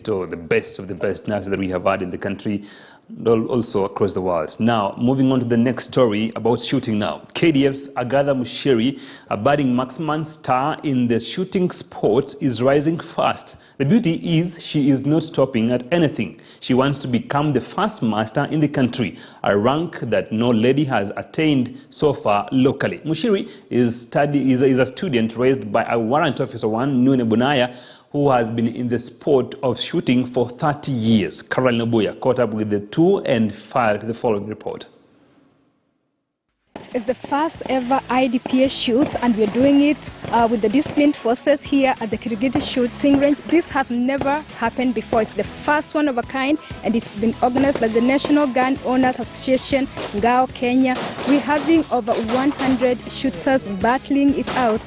greatest or the best of the best nurses that we have had in the country, also across the world. Now, moving on to the next story about shooting now. KDF's Agatha Muchiri, a budding marksman star in the shooting sport, is rising fast. The beauty is she is not stopping at anything. She wants to become the first master in the country, a rank that no lady has attained so far locally. Muchiri is a student raised by a warrant officer, Nune Bonaya, who has been in the sport of shooting for 30 years. Caroline Obuya caught up with the two and filed the following report. It's the first ever IDPA shoot, and we're doing it with the disciplined forces here at the Kirigiti shooting range. This has never happened before. It's the first one of a kind, and it's been organized by the National Gun Owners Association, Ngao, Kenya. We're having over 100 shooters battling it out.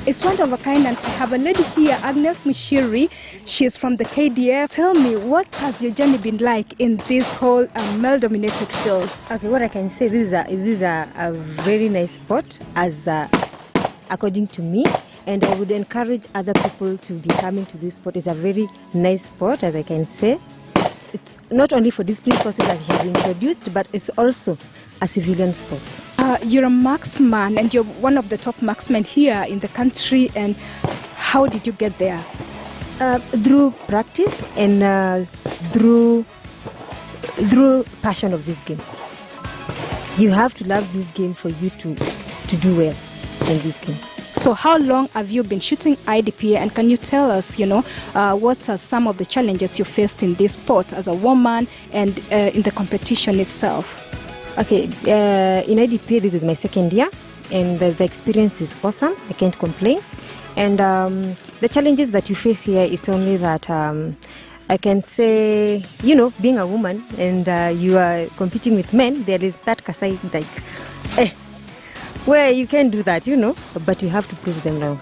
It's one of a kind, and I have a lady here, Agatha Muchiri. She's from the KDF. Tell me, what has your journey been like in this whole male-dominated field? Okay, what I can say, this is a very nice sport, according to me, and I would encourage other people to be coming to this sport. It's a very nice sport, as I can say. It's not only for disciplined forces as she has introduced, but it's also a civilian sport. You're a marksman, and you're one of the top marksmen here in the country. And how did you get there? Through practice and through passion of this game. You have to love this game for you to do well in this game. So how long have you been shooting IDPA, and can you tell us, what are some of the challenges you faced in this sport as a woman and in the competition itself? Okay, in IDPA this is my second year, and the experience is awesome. I can't complain. And the challenges that you face here is only that I can say, being a woman and you are competing with men, there is that kasai like, where you can do that, but you have to prove them wrong,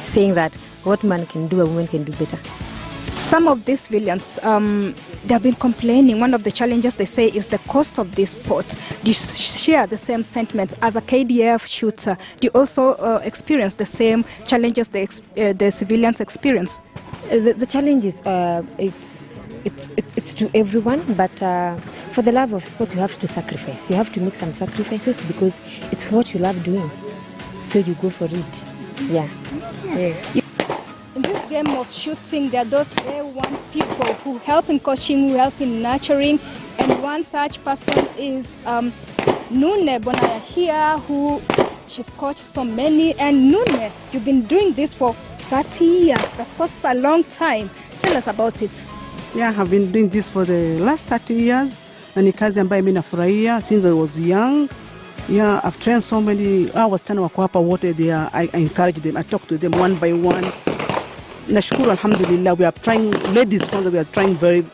saying that what man can do, a woman can do better. Some of these civilians, they've been complaining. One of the challenges they say is the cost of this sport. Do you share the same sentiments as a KDF shooter? Do you also experience the same challenges the civilians experience? The challenge is it's to everyone, but for the love of sport, you have to sacrifice. You have to make some sacrifices because it's what you love doing. So you go for it. Yeah. In this game of shooting, there are those A1 people who help in coaching, who help in nurturing, and one such person is Nune Bonaya here, who she's coached so many. And Nune, you've been doing this for 30 years. That's a long time. Tell us about it. Yeah, I've been doing this for the last 30 years. And kazi ambayo mimi nafurahia since I was young. Yeah, I've trained so many. I was telling wako hapa wote there. I encourage them. I talk to them one by one. Nashukuru, alhamdulillah, we are trying, ladies, we are trying very,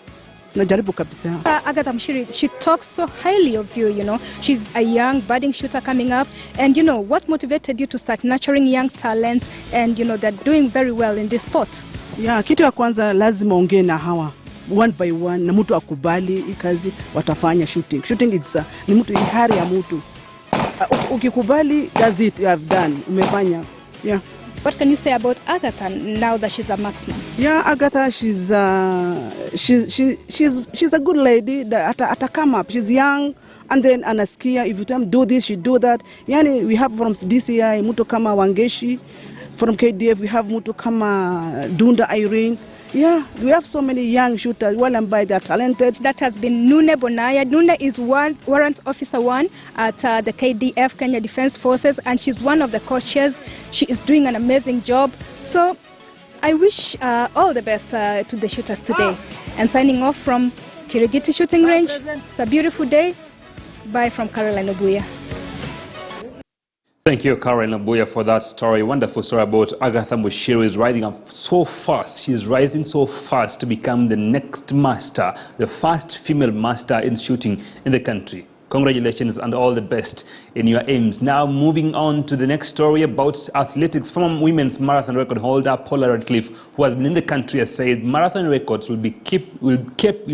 najaribu kabisa. Agatha Muchiri, she talks so highly of you, She's a young, budding shooter coming up. And, what motivated you to start nurturing young talent and, they're doing very well in this sport? Yeah, kitu ya kwanza lazima ongee na hawa, one by one, na mtu akubali ikazi watafanya shooting. Shooting ni mtu ihari ya mtu. Ukikubali, that's it, you have done, umefanya, yeah. What can you say about Agatha now that she's a marksman? Yeah, Agatha, she's a good lady. At come up, she's young, and then anasikia. If you tell them do this, she do that. Yani, we have from DCI Muto Kama Wangeshi, from KDF we have Muto Kama Dunda Irene. Yeah, we have so many young shooters. Well and by, they're talented. That has been Nune Bonaya. Nune is warrant officer 1 at the KDF, Kenya Defense Forces, and she's one of the coaches. She is doing an amazing job. So I wish all the best to the shooters today. And signing off from Kirigiti shooting range. It's a beautiful day. Bye from Caroline Obuya. Thank you, Caroline Obuya, for that story. Wonderful story about Agatha Muchiri is rising up so fast. She's rising so fast to become the next master, the first female master in shooting in the country. Congratulations and all the best in your aims. Now moving on to the next story about athletics. Former women's marathon record holder Paula Radcliffe, who has been in the country, has said marathon records will be kept